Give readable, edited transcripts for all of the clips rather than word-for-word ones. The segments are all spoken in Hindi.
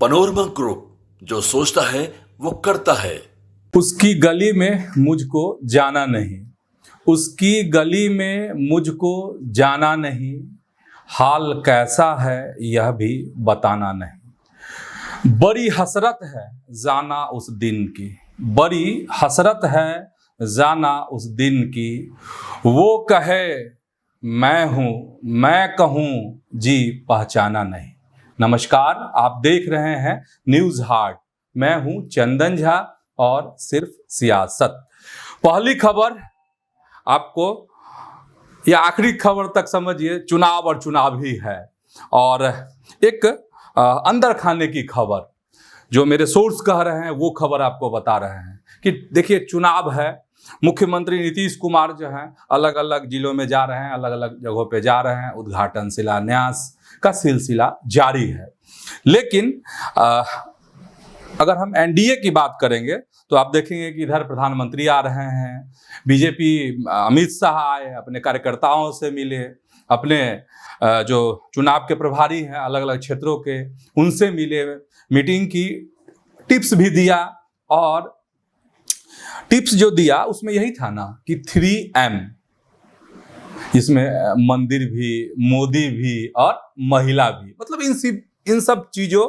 पनोरमा ग्रुप, जो सोचता है वो करता है। उसकी गली में मुझको जाना नहीं, उसकी गली में मुझको जाना नहीं, हाल कैसा है यह भी बताना नहीं। बड़ी हसरत है जाना उस दिन की, बड़ी हसरत है जाना उस दिन की। वो कहे मैं हूँ, मैं कहूँ जी पहचाना नहीं। नमस्कार, आप देख रहे हैं न्यूज़ हार्ट। मैं हूँ चंदन झा और सिर्फ सियासत। पहली खबर आपको, या आखिरी खबर तक समझिए, चुनाव और चुनाव ही है। और एक अंदर खाने की खबर जो मेरे सोर्स कह रहे हैं वो खबर आपको बता रहे हैं कि देखिए, चुनाव है। मुख्यमंत्री नीतीश कुमार जो हैं अलग अलग जिलों में जा रहे हैं, अलग अलग जगहों पे जा रहे हैं, उद्घाटन शिलान्यास का सिलसिला जारी है। लेकिन अगर हम एनडीए की बात करेंगे तो आप देखेंगे कि इधर प्रधानमंत्री आ रहे हैं, बीजेपी अमित शाह आए, अपने कार्यकर्ताओं से मिले, अपने जो चुनाव के प्रभारी हैं अलग अलग क्षेत्रों के उनसे मिले, मीटिंग की, टिप्स भी दिया। और टिप्स जो दिया उसमें यही था ना कि 3M, इसमें मंदिर भी, मोदी भी और महिला भी, मतलब इन सब चीज़ों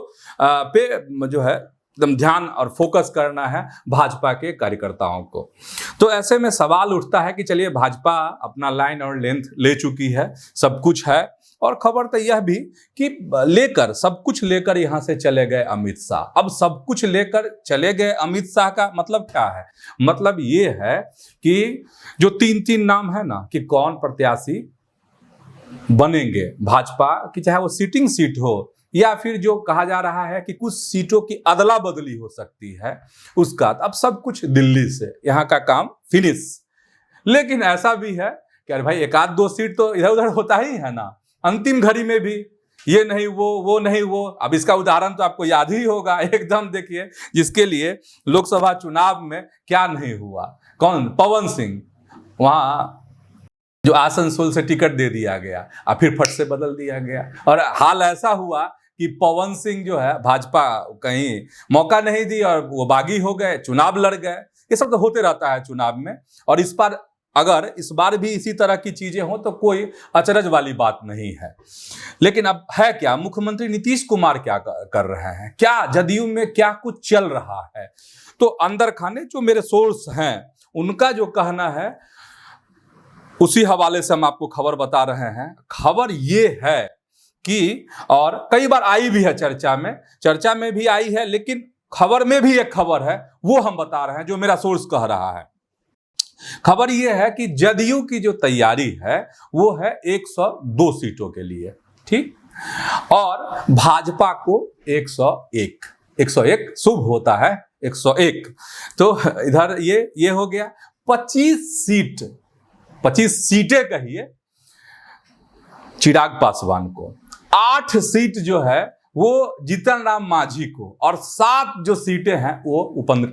पे जो है एकदम ध्यान और फोकस करना है भाजपा के कार्यकर्ताओं को। तो ऐसे में सवाल उठता है कि चलिए, भाजपा अपना लाइन और लेंथ ले चुकी है, सब कुछ है, और खबर तो यह भी कि सब कुछ लेकर यहाँ से चले गए अमित शाह। अब सब कुछ लेकर चले गए अमित शाह का मतलब क्या है? मतलब ये है कि जो तीन नाम है ना, कि कौन प्रत्याशी बनेंगे भाजपा की, चाहे वो सिटिंग सीट हो या फिर जो कहा जा रहा है कि कुछ सीटों की अदला बदली हो सकती है, उसका अब सब कुछ दिल्ली से, यहाँ का काम फिनिश। लेकिन ऐसा भी है कि अरे भाई, एक आध दो सीट तो इधर उधर होता ही है ना, अंतिम घड़ी में भी ये नहीं वो नहीं वो। अब इसका उदाहरण तो आपको याद ही होगा एकदम। देखिए, जिसके लिए लोकसभा चुनाव में क्या नहीं हुआ, कौन? पवन सिंह, वहाँ जो आसनसोल से टिकट दे दिया गया और फिर फट से बदल दिया गया। और हाल ऐसा हुआ कि पवन सिंह जो है, भाजपा कहीं मौका नहीं दी और वो बागी हो गए, चुनाव लड़ गए। ये सब तो होते रहता है चुनाव में। और इस बार भी इसी तरह की चीजें हो तो कोई अचरज वाली बात नहीं है। लेकिन अब है क्या, मुख्यमंत्री नीतीश कुमार क्या कर रहे हैं, क्या जदयू में क्या कुछ चल रहा है? तो अंदर खाने जो मेरे सोर्स हैं उनका जो कहना है, उसी हवाले से हम आपको खबर बता रहे हैं। खबर ये है कि, और कई बार आई भी है चर्चा में भी आई है, लेकिन खबर में भी एक खबर है, वो हम बता रहे हैं जो मेरा सोर्स कह रहा है। खबर ये है कि जदयू की जो तैयारी है वो है 102 सीटों के लिए, ठीक, और भाजपा को 101 शुभ होता है, 101। तो इधर ये हो गया 25 सीटें कहिए चिराग पासवान को, 8 सीट जो है वो जीतन राम मांझी को, और 7 जो सीटें हैं वो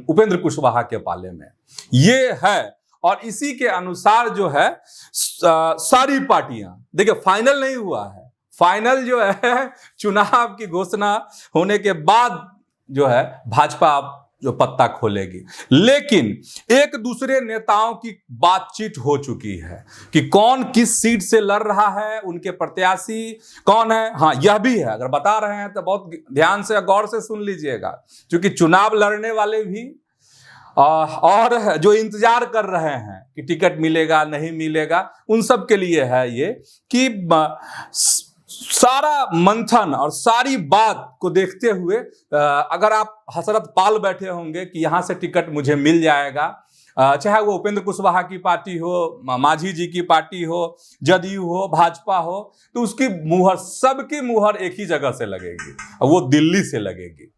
उपेंद्र कुशवाहा के पाले में। ये है, और इसी के अनुसार जो है सारी पार्टियां, देखिए फाइनल नहीं हुआ है, फाइनल जो है चुनाव की घोषणा होने के बाद जो है भाजपा जो पत्ता खोलेगी। लेकिन एक दूसरे नेताओं की बातचीत हो चुकी है कि कौन किस सीट से लड़ रहा है, उनके प्रत्याशी कौन है। हाँ, यह भी है, अगर बता रहे हैं तो बहुत ध्यान से गौर से सुन लीजिएगा, क्योंकि चुनाव लड़ने वाले भी और जो इंतजार कर रहे हैं कि टिकट मिलेगा नहीं मिलेगा, उन सब के लिए है ये कि सारा मंथन और सारी बात को देखते हुए अगर आप हसरत पाल बैठे होंगे कि यहाँ से टिकट मुझे मिल जाएगा, चाहे वो उपेंद्र कुशवाहा की पार्टी हो, मांझी जी की पार्टी हो, जदयू हो, भाजपा हो, तो उसकी मुहर, सबकी मुहर एक ही जगह से लगेगी, वो दिल्ली से लगेगी।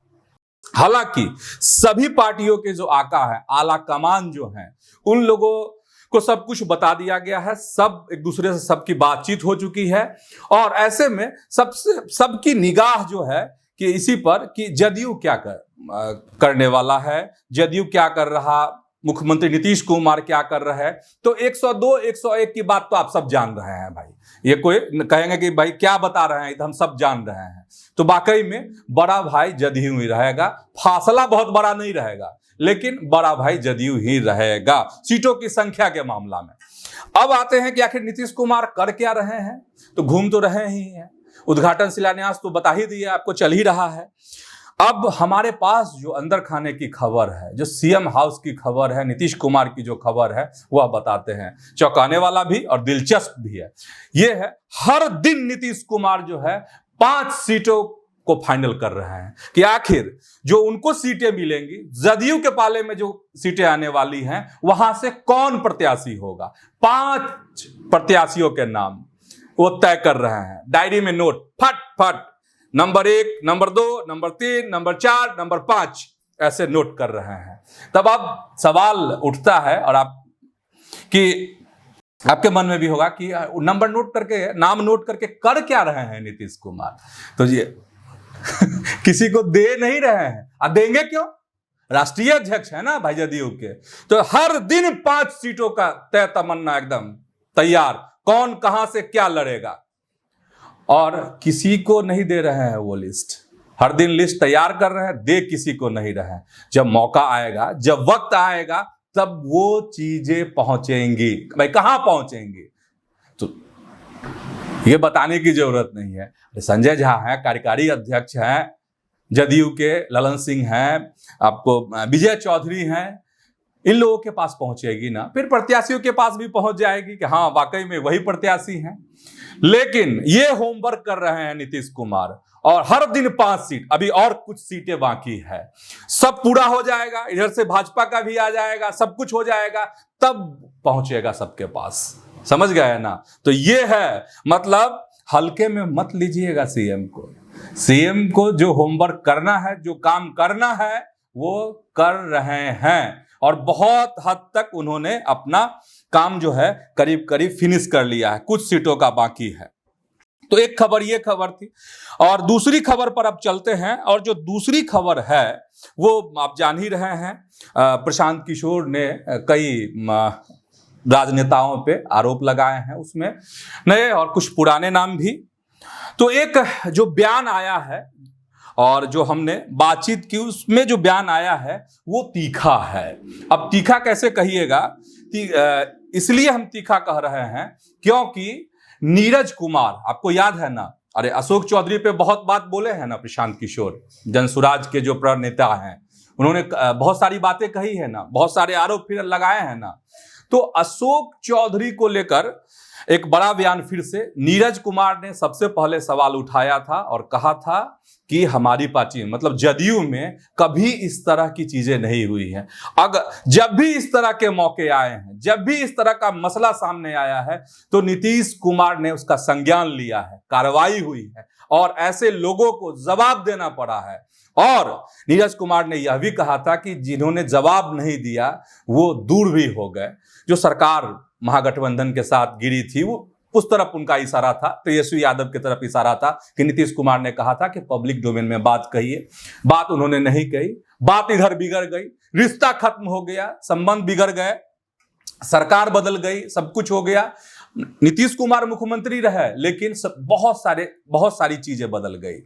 हालांकि सभी पार्टियों के जो आका है, आला कमान जो हैं, उन लोगों को सब कुछ बता दिया गया है, सब एक दूसरे से सबकी बातचीत हो चुकी है। और ऐसे में सबकी निगाह जो है कि इसी पर कि जदयू क्या करने वाला है, जदयू क्या कर रहा मुख्यमंत्री नीतीश कुमार क्या कर रहे हैं, तो 102 101 की बात तो आप सब जान रहे हैं भाई। ये कोई कहेंगे कि भाई क्या बता रहे हैं, तो हम सब जान रहे हैं। तो वाकई में बड़ा भाई जदयू ही रहेगा, फासला बहुत बड़ा नहीं रहेगा, लेकिन बड़ा भाई जदयू ही रहेगा सीटों की संख्या के मामला में। अब आते हैं कि आखिर नीतीश कुमार कर क्या रहे हैं, तो घूम तो रहे ही हैं, उद्घाटन शिलान्यास तो बता ही दिया आपको, चल ही रहा है। अब हमारे पास जो अंदर खाने की खबर है, जो सीएम हाउस की खबर है, नीतीश कुमार की जो खबर है, वह बताते हैं। चौंकाने वाला भी और दिलचस्प भी है। यह है हर दिन नीतीश कुमार जो है 5 सीटों को फाइनल कर रहे हैं कि आखिर जो उनको सीटें मिलेंगी, जदयू के पाले में जो सीटें आने वाली हैं, वहां से कौन प्रत्याशी होगा। 5 प्रत्याशियों के नाम वो तय कर रहे हैं, डायरी में नोट फट फट, number 1, number 2, number 3, number 4, number 5 ऐसे नोट कर रहे हैं। तब अब सवाल उठता है और आपके मन में भी होगा कि नंबर नोट करके, नाम नोट करके कर क्या रहे हैं नीतीश कुमार। तो ये किसी को दे नहीं रहे हैं। अब देंगे क्यों, राष्ट्रीय अध्यक्ष है ना भाई जदयू के। तो हर दिन 5 सीटों का तय तमन्ना एकदम तैयार, कौन कहां से क्या लड़ेगा, और किसी को नहीं दे रहे हैं वो लिस्ट। हर दिन लिस्ट तैयार कर रहे हैं, दे किसी को नहीं रहे हैं। जब मौका आएगा, जब वक्त आएगा, तब वो चीजें पहुंचेंगी। भाई कहां पहुंचेंगी तो ये बताने की जरूरत नहीं है। संजय झा है, कार्यकारी अध्यक्ष हैं जदयू के, ललन सिंह हैं, आपको विजय चौधरी हैं, इन लोगों के पास पहुंचेगी ना, फिर प्रत्याशियों के पास भी पहुंच जाएगी कि हाँ वाकई में वही प्रत्याशी हैं। लेकिन ये होमवर्क कर रहे हैं नीतीश कुमार, और हर दिन 5 सीट, अभी और कुछ सीटें बाकी है, सब पूरा हो जाएगा, इधर से भाजपा का भी आ जाएगा, सब कुछ हो जाएगा, तब पहुंचेगा सबके पास। समझ गए ना। तो ये है, मतलब हल्के में मत लीजिएगा सीएम को। सीएम को जो होमवर्क करना है, जो काम करना है, वो कर रहे हैं, और बहुत हद तक उन्होंने अपना काम जो है करीब करीब फिनिश कर लिया है, कुछ सीटों का बाकी है। तो एक खबर ये खबर थी, और दूसरी खबर पर अब चलते हैं। और जो दूसरी खबर है वो आप जान ही रहे हैं, प्रशांत किशोर ने कई राजनेताओं पे आरोप लगाए हैं, उसमें नए और कुछ पुराने नाम भी। तो एक जो बयान आया है और जो हमने बातचीत की, उसमें जो बयान आया है वो तीखा है। अब तीखा कैसे कहिएगा, इसलिए हम तीखा कह रहे हैं क्योंकि नीरज कुमार, आपको याद है ना, अरे अशोक चौधरी पे बहुत बात बोले हैं ना प्रशांत किशोर, जनसुराज के जो प्रणेता हैं, उन्होंने बहुत सारी बातें कही है ना, बहुत सारे आरोप फिर लगाए हैं ना। तो अशोक चौधरी को लेकर एक बड़ा बयान फिर से नीरज कुमार ने सबसे पहले सवाल उठाया था और कहा था कि हमारी पार्टी मतलब जदयू में कभी इस तरह की चीजें नहीं हुई हैं। अगर जब भी इस तरह के मौके आए हैं, जब भी इस तरह का मसला सामने आया है, तो नीतीश कुमार ने उसका संज्ञान लिया है, कार्रवाई हुई है और ऐसे लोगों को जवाब देना पड़ा है। और नीरज कुमार ने यह भी कहा था कि जिन्होंने जवाब नहीं दिया वो दूर भी हो गए। जो सरकार महागठबंधन के साथ गिरी थी, वो उस तरफ उनका इशारा था, तेजस्वी यादव की तरफ इशारा था कि नीतीश कुमार ने कहा था कि पब्लिक डोमेन में बात कहिए। बात उन्होंने नहीं कही, बात इधर बिगड़ गई, रिश्ता खत्म हो गया, संबंध बिगड़ गए, सरकार बदल गई, सब कुछ हो गया। नीतीश कुमार मुख्यमंत्री रहे, लेकिन बहुत सारी चीजें बदल गई।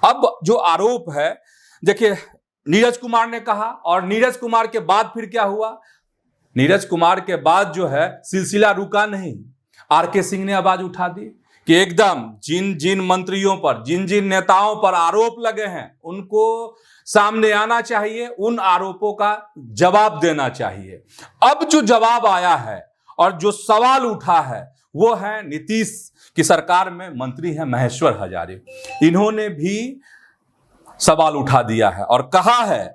अब जो आरोप है, देखिए नीरज कुमार ने कहा, और नीरज कुमार के बाद फिर क्या हुआ, नीरज कुमार के बाद जो है सिलसिला रुका नहीं। आरके सिंह ने आवाज उठा दी कि एकदम जिन जिन मंत्रियों पर, जिन जिन नेताओं पर आरोप लगे हैं, उनको सामने आना चाहिए, उन आरोपों का जवाब देना चाहिए। अब जो जवाब आया है और जो सवाल उठा है वो है नीतीश की सरकार में मंत्री हैं महेश्वर हजारी, इन्होंने भी सवाल उठा दिया है और कहा है,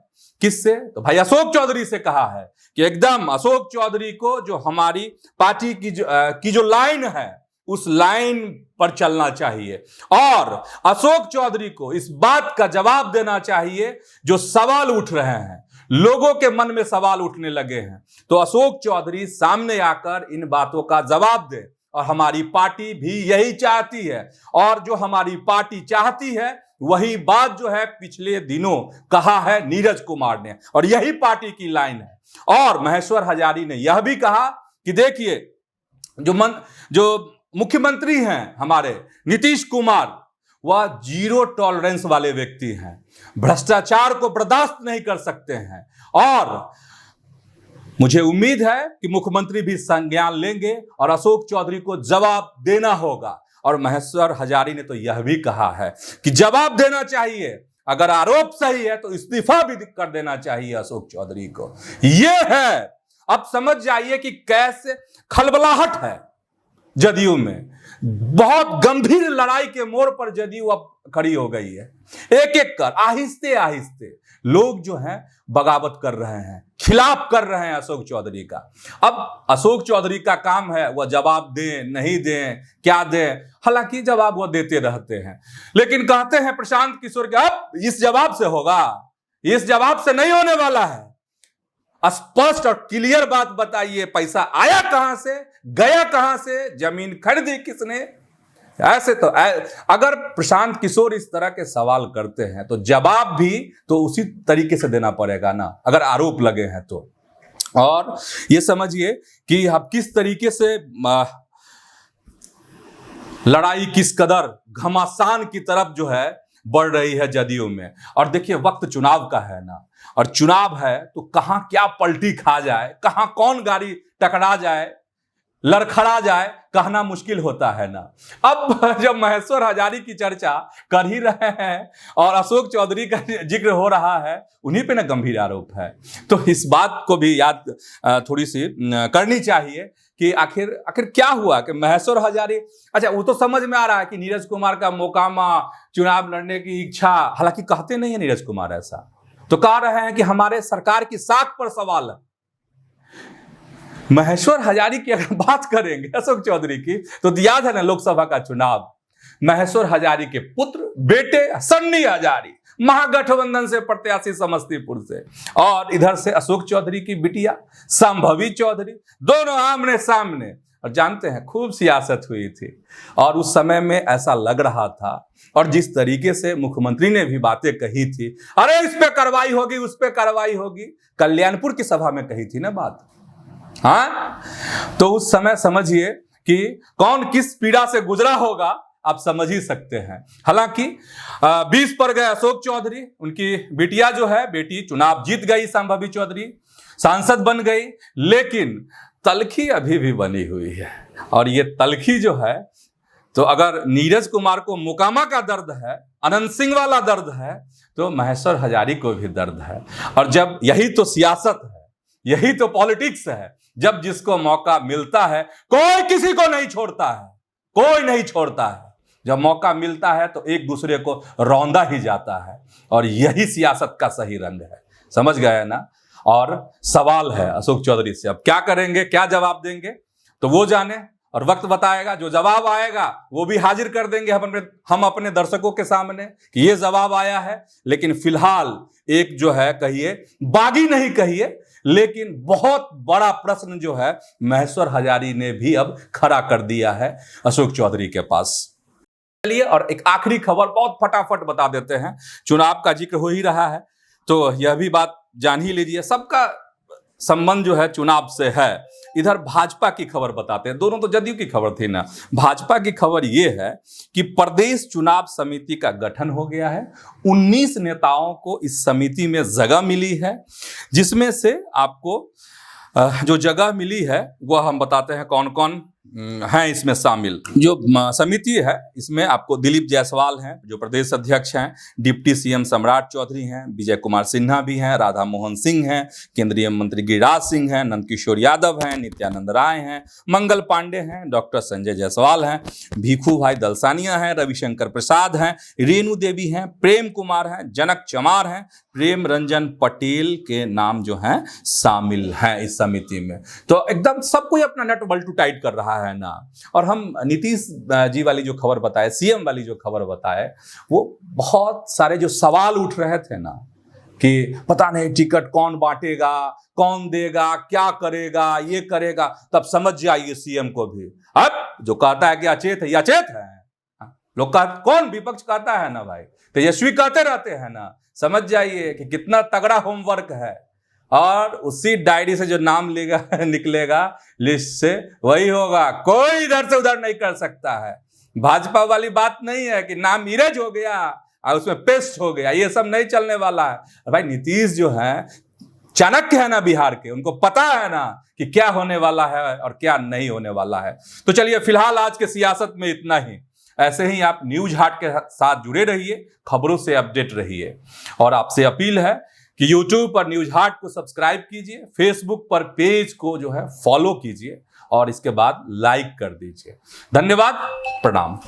किससे, तो भाई अशोक चौधरी से कहा है कि एकदम अशोक चौधरी को जो हमारी पार्टी की जो लाइन है उस लाइन पर चलना चाहिए, और अशोक चौधरी को इस बात का जवाब देना चाहिए जो सवाल उठ रहे हैं, लोगों के मन में सवाल उठने लगे हैं। तो अशोक चौधरी सामने आकर इन बातों का जवाब दे, और हमारी पार्टी भी यही चाहती है, और जो हमारी पार्टी चाहती है वही बात जो है पिछले दिनों कहा है नीरज कुमार ने, और यही पार्टी की लाइन है। और महेश्वर हजारी ने यह भी कहा कि देखिए जो मुख्यमंत्री हैं हमारे नीतीश कुमार, वह जीरो टॉलरेंस वाले व्यक्ति हैं, भ्रष्टाचार को बर्दाश्त नहीं कर सकते हैं, और मुझे उम्मीद है कि मुख्यमंत्री भी संज्ञान लेंगे और अशोक चौधरी को जवाब देना होगा। और महेश्वर हजारी ने तो यह भी कहा है कि जवाब देना चाहिए, अगर आरोप सही है तो इस्तीफा भी कर देना चाहिए अशोक चौधरी को। यह है, अब समझ जाइए कि कैसे खलबलाहट है जदयू में। बहुत गंभीर लड़ाई के मोड़ पर जदयू अब खड़ी हो गई है। एक एक कर आहिस्ते आहिस्ते लोग जो हैं बगावत कर रहे हैं, खिलाफ कर रहे हैं अशोक चौधरी का। अब अशोक चौधरी का काम है वह जवाब दें, नहीं दें, क्या दें, हालांकि जवाब वह देते रहते हैं, लेकिन कहते हैं प्रशांत किशोर के अब इस जवाब से होगा, इस जवाब से नहीं होने वाला है। स्पष्ट और क्लियर बात बताइए, पैसा आया कहां से, गया कहां से, जमीन खरीदी किसने। ऐसे तो अगर प्रशांत किशोर इस तरह के सवाल करते हैं तो जवाब भी तो उसी तरीके से देना पड़ेगा ना, अगर आरोप लगे हैं तो। और ये समझिए कि अब किस तरीके से लड़ाई किस कदर घमासान की तरफ जो है बढ़ रही है जदयू में। और देखिए वक्त चुनाव का है ना, और चुनाव है तो कहां क्या पलटी खा जाए, कहां कौन गाड़ी टकरा जाए, लड़खड़ा जाए, कहना मुश्किल होता है ना। अब जब महेश्वर हजारी की चर्चा कर ही रहे हैं और अशोक चौधरी का जिक्र हो रहा है, उन्हीं पे ना गंभीर आरोप है, तो इस बात को भी याद थोड़ी सी करनी चाहिए कि आखिर क्या हुआ कि महेश्वर हजारी, अच्छा वो तो समझ में आ रहा है कि नीरज कुमार का मोकामा, चुनाव लड़ने की इच्छा, हालांकि कहते नहीं है नीरज कुमार ऐसा, तो कह रहे हैं कि हमारे सरकार की साख पर सवाल है। महेश्वर हजारी की अगर बात करेंगे अशोक चौधरी की, तो याद है ना लोकसभा का चुनाव, महेश्वर हजारी के पुत्र बेटे सन्नी हजारी महागठबंधन से प्रत्याशी समस्तीपुर से, और इधर से अशोक चौधरी की बिटिया संभवी चौधरी, दोनों आमने सामने। और जानते हैं खूब सियासत हुई थी, और उस समय में ऐसा लग रहा था, और जिस तरीके से मुख्यमंत्री ने भी बातें कही थी, अरे इस पे कार्रवाई होगी, उस पे कार्रवाई होगी, कल्याणपुर की सभा में कही थी ना बात, हाँ, तो उस समय समझिए कि कौन किस पीड़ा से गुजरा होगा, आप समझ ही सकते हैं। हालांकि 20 पर गए अशोक चौधरी, उनकी बिटिया जो है बेटी चुनाव जीत गई, संभवी चौधरी सांसद बन गई, लेकिन तलखी अभी भी बनी हुई है। और ये तलखी जो है, तो अगर नीरज कुमार को मोकामा का दर्द है, अनंत सिंह वाला दर्द है, तो महेश्वर हजारी को भी दर्द है। और जब यही तो सियासत है, यही तो पॉलिटिक्स है, जब जिसको मौका मिलता है कोई किसी को नहीं छोड़ता है, कोई नहीं छोड़ता है। जब मौका मिलता है तो एक दूसरे को रौंदा ही जाता है, और यही सियासत का सही रंग है। समझ गए ना। और सवाल है अशोक चौधरी से, अब क्या करेंगे, क्या जवाब देंगे, तो वो जाने और वक्त बताएगा। जो जवाब आएगा वो भी हाजिर कर देंगे हम अपने दर्शकों के सामने कि ये जवाब आया है। लेकिन फिलहाल एक जो है, कहिए बागी नहीं कहिए, लेकिन बहुत बड़ा प्रश्न जो है महेश्वर हजारी ने भी अब खड़ा कर दिया है अशोक चौधरी के पास। चलिए और एक आखिरी खबर बहुत फटाफट बता देते हैं। चुनाव का जिक्र हो ही रहा है तो यह भी बात जान ही लीजिए, सबका संबंध जो है चुनाव से है। इधर भाजपा की खबर बताते हैं, दोनों तो जदयू की खबर थी ना। भाजपा की खबर यह है कि प्रदेश चुनाव समिति का गठन हो गया है। 19 नेताओं को इस समिति में जगह मिली है, जिसमें से आपको जो जगह मिली है वह हम बताते हैं कौन कौन हैं इसमें शामिल। जो समिति है इसमें आपको दिलीप जायसवाल हैं जो प्रदेश अध्यक्ष हैं, डिप्टी सीएम सम्राट चौधरी हैं, विजय कुमार सिन्हा भी हैं, राधा मोहन सिंह हैं, केंद्रीय मंत्री गिरिराज सिंह हैं, नंदकिशोर यादव हैं, नित्यानंद राय हैं, मंगल पांडे हैं, डॉक्टर संजय जायसवाल हैं, भिखू भाई दलसानिया हैं, रविशंकर प्रसाद हैं, रेणु देवी हैं, प्रेम कुमार हैं, जनक चमार हैं, प्रेम रंजन पटेल के नाम जो हैं शामिल हैं इस समिति में। तो एकदम सब कोई अपना नट बल्टू टाइट कर रहा है ना। और हम नीतीश जी वाली जो खबर बताए, सीएम वाली जो खबर बताए, वो बहुत सारे जो सवाल उठ रहे थे ना कि पता नहीं टिकट कौन बांटेगा, कौन देगा, क्या करेगा, ये करेगा, तब समझ जाइए सीएम को भी अब जो कहता है कि अचेत है, ये अचेत है। लोग कौन विपक्ष कहता है ना भाई, तेजस्वी कहते रहते हैं ना। समझ जाइए कि कितना तगड़ा होमवर्क है, और उसी डायरी से जो नाम लेगा निकलेगा लिस्ट से वही होगा, कोई इधर से उधर नहीं कर सकता है। भाजपा वाली बात नहीं है कि नाम इरेज हो गया और उसमें पेस्ट हो गया, ये सब नहीं चलने वाला है भाई। नीतीश जो है चाणक्य है ना बिहार के, उनको पता है ना कि क्या होने वाला है और क्या नहीं होने वाला है। तो चलिए फिलहाल आज के सियासत में इतना ही। ऐसे ही आप न्यूज हाट के साथ जुड़े रहिए, खबरों से अपडेट रहिए, और आपसे अपील है कि यूट्यूब पर न्यूज हाट को सब्सक्राइब कीजिए, फेसबुक पर पेज को जो है फॉलो कीजिए, और इसके बाद लाइक कर दीजिए। धन्यवाद, प्रणाम।